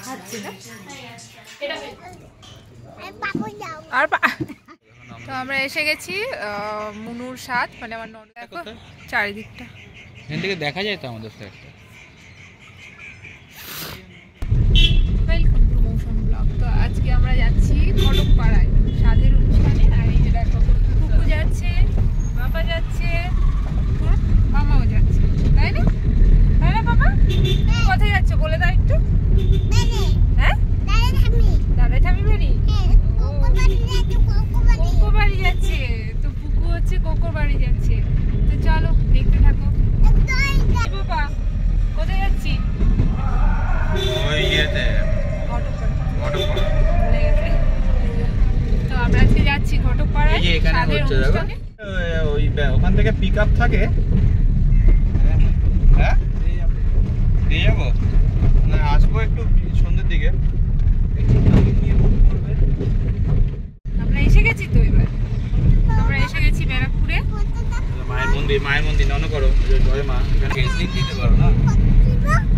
খাচ্ছে না আর তো আমরা এসে গেছি মুনুর স্বাদ, মানে আমার ননদ। দেখো চারিদিকটা এখান থেকে দেখা যায় তো আমাদের ফ্ল্যাটটা। ওয়েলকাম টু মৌসুম ব্লগ। তো আজকে আমরা যাচ্ছি ঘটকপাড়ায় স্বাদের অনুষ্ঠানে। আর এই যে দেখো কুকু যাচ্ছে, বাবা যাচ্ছে, মামাও যাচ্ছে, তাই না? তাই না বাবা? কোথায় যাচ্ছে বলে দাও একটু। হ্যাঁ, দাদা ঠামি বাড়ি, কোকো বাড়ি যাচ্ছে। তো পুকু হচ্ছে কোকো বাড়ি যাচ্ছে। তো চলো দেখতে থাকো। বাবা কোথায় যাচ্ছি? ওই ইয়েতে ঘটকপাড়া। তো আমরা আজকে যাচ্ছি ঘটকপাড়ায়। এই যে এখানে হচ্ছে দেখো, ওই ওখান থেকে পিকআপ থাকে। হ্যাঁ নিয়ে যাবো না, আসবো একটু সন্ধ্যের দিকে। আমরা এসে গেছি তো, এবার আমরা এসে গেছি ব্যারাকপুরে। মায়ের মন্দির নন করো জয় মা। এখানে ফেসলিপ দিতে পারো না?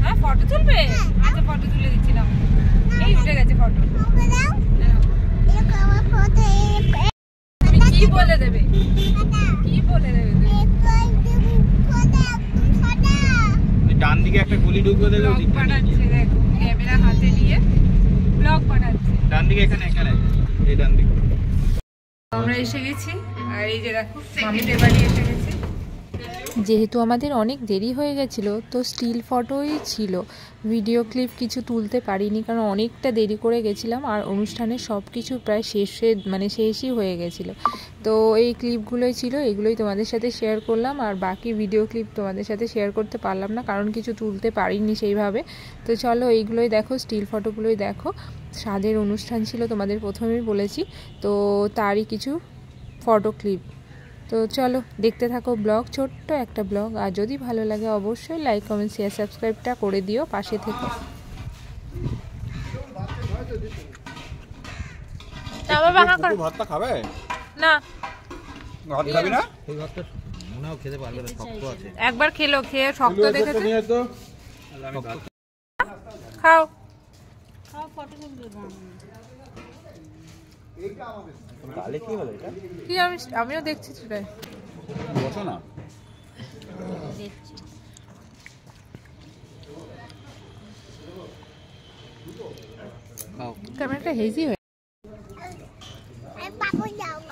হ্যাঁ ফটো তুলবে। আচ্ছা ফটো তুলে দিচ্ছিলাম, এই উঠে গেছে ফটো। তুমি কি বলে দেবে, কি বলে দেবে? ডান দিকে একটা গুলি ঢুকবে দেবে। ব্লগ বানাচ্ছে দেখো, ক্যামেরা হাতে নিয়ে ব্লগ বানাচ্ছে। ডান দিকে এখানে এই ডান দিকে আমরা এসে গেছি। আর এই যে দেখো মামিদের বাড়ি এসে গেছি। যেহেতু আমাদের অনেক দেরি হয়ে গেছিলো, তো স্টিল ফটোই ছিল, ভিডিও ক্লিপ কিছু তুলতে পারিনি, কারণ অনেকটা দেরি করে গেছিলাম। আর অনুষ্ঠানের সব কিছু প্রায় শেষই হয়ে গেছিলো। তো এই ক্লিপগুলোই ছিল, এগুলোই তোমাদের সাথে শেয়ার করলাম। আর বাকি ভিডিও ক্লিপ তোমাদের সাথে শেয়ার করতে পারলাম না, কারণ কিছু তুলতে পারিনি সেইভাবে। তো চলো এইগুলোই দেখো, স্টিল ফটোগুলোই দেখো। স্বাদের অনুষ্ঠান ছিল, তোমাদের প্রথমেই বলেছি, তো তারই কিছু ফটো ক্লিপ। তো চলো দেখতে থাকো ব্লগ, ছোট্ট একটা ব্লগ। আর যদি ভালো লাগে অবশ্যই লাইক কমেন্ট শেয়ার সাবস্ক্রাইবটা করে দিও, পাশে থেকে। ভাতটা খাবে না, ভাত খাবি না? এই ভাতটা মনেও খেতে পারবে না, শক্ত আছে। একবার খেয়ে শক্ত দেখেছে। খাও ফটো তুলবে। কালে কি হলো এটা? কি আমিও দেখছি সেটাই। বসো না, দেখছি। খাও। ক্যামেরাটা হেজি হয়ে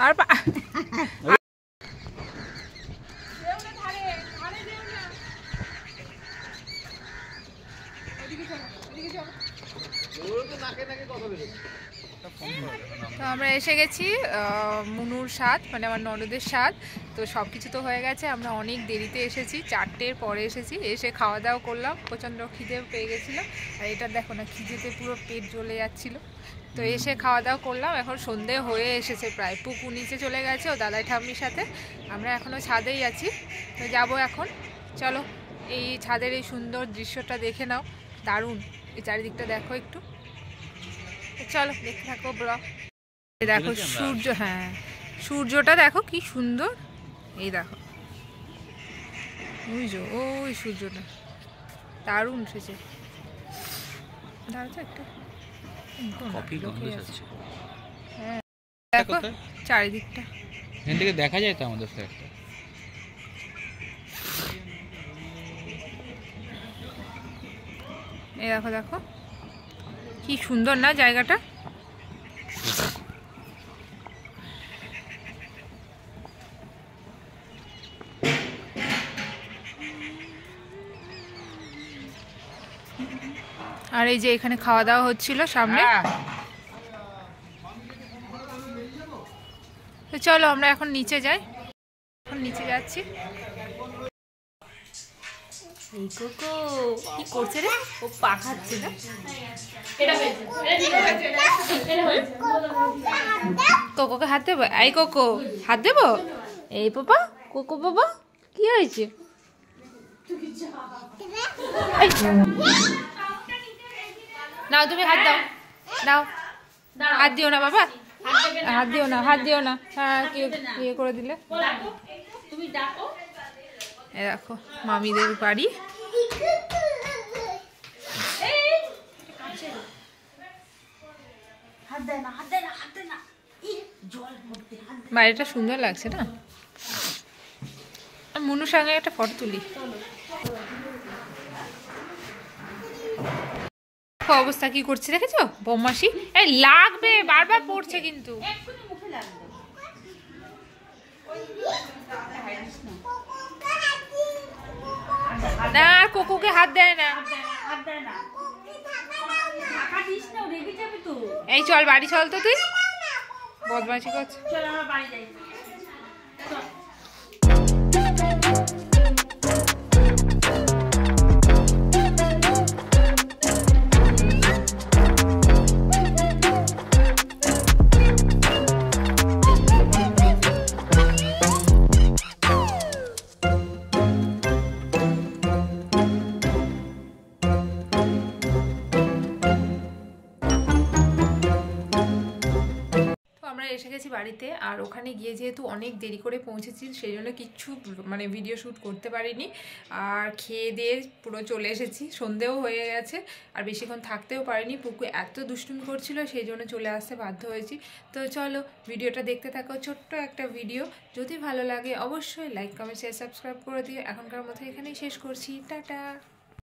আর তো আমরা এসে গেছি মুনুর স্বাদ, মানে আমার ননদের স্বাদ। তো সব কিছু তো হয়ে গেছে, আমরা অনেক দেরিতে এসেছি, 4টের পরে এসেছি। এসে খাওয়া দাওয়া করলাম, প্রচণ্ড খিদে পেয়ে গেছিলো। আর এটা দেখো না, খিদেতে পুরো পেট জ্বলে যাচ্ছিলো। তো এসে খাওয়া দাওয়া করলাম, এখন সন্ধে হয়ে এসেছে প্রায়। পুকু নিচে চলে গেছে ও দাদাই ঠাম্মির সাথে, আমরা এখনও ছাদেই আছি। তো যাবো এখন। চলো এই ছাদের এই সুন্দর দৃশ্যটা দেখে নাও, দারুণ। এই চারিদিকটা দেখো একটু, চলো দেখতে থাকো ব্লগ। দেখো সূর্য, হ্যাঁ সূর্যটা দেখো কি সুন্দর। এই দেখো বুঝছো, ওই সূর্যটা দারুণ উঠেছে। দাঁড়াচ্ছে একটু, হ্যাঁ দেখো চারিদিকটা। এখান থেকে দেখা যায় তো আমাদের ফ্ল্যাটটা। এই দেখো দেখো কি সুন্দর না জায়গাটা। আর এই যে এখানে খাওয়া দাওয়া হচ্ছিল সামনে। তো চলো আমরা এখন নিচে যাই, এখন নিচে যাচ্ছি। এই কোকো কি করছে রে, ও পা খাচ্ছে না? কোকোকে হাত দেবো? এই কোকো হাত দেবো? এই বাবা কোকো বাবা কি হয়েছে? নাও তুমি হাত দাও, নাও হাত দিও না বাবা, হাত দিও না, হাত দিও না। হ্যাঁ ইয়ে করে দিলে। এ দেখো মামিদের বাড়ি। বাড়িটা সুন্দর লাগছে না? মুনুর সঙ্গে একটা ফটো তুলি। অবস্থা কি করছে দেখেছো বৌমাসি? এই লাগবে, বারবার পড়ছে কিন্তু। না কোকুকে হাত দেয় না। এই চল বাড়ি চল তো, তুই বদমাশি করছিস। চল আমরা বাড়ি যাই। এসে গেছি বাড়িতে, আর ওখানে গিয়ে যেহেতু অনেক দেরি করে পৌঁছেছি সেই জন্য কিচ্ছু মানে ভিডিও শ্যুট করতে পারিনি। আর খেয়ে দিয়ে পুরো চলে এসেছি, সন্ধেও হয়ে গেছে, আর বেশিক্ষণ থাকতেও পারিনি। পুকু এত দুষ্টুমি করছিল সেই জন্য চলে আসতে বাধ্য হয়েছি। তো চলো ভিডিওটা দেখতে থাকো, ছোট্ট একটা ভিডিও। যদি ভালো লাগে অবশ্যই লাইক কমেন্ট শেয়ার সাবস্ক্রাইব করে দিও। এখনকার মতো এখানেই শেষ করছি, টাটা।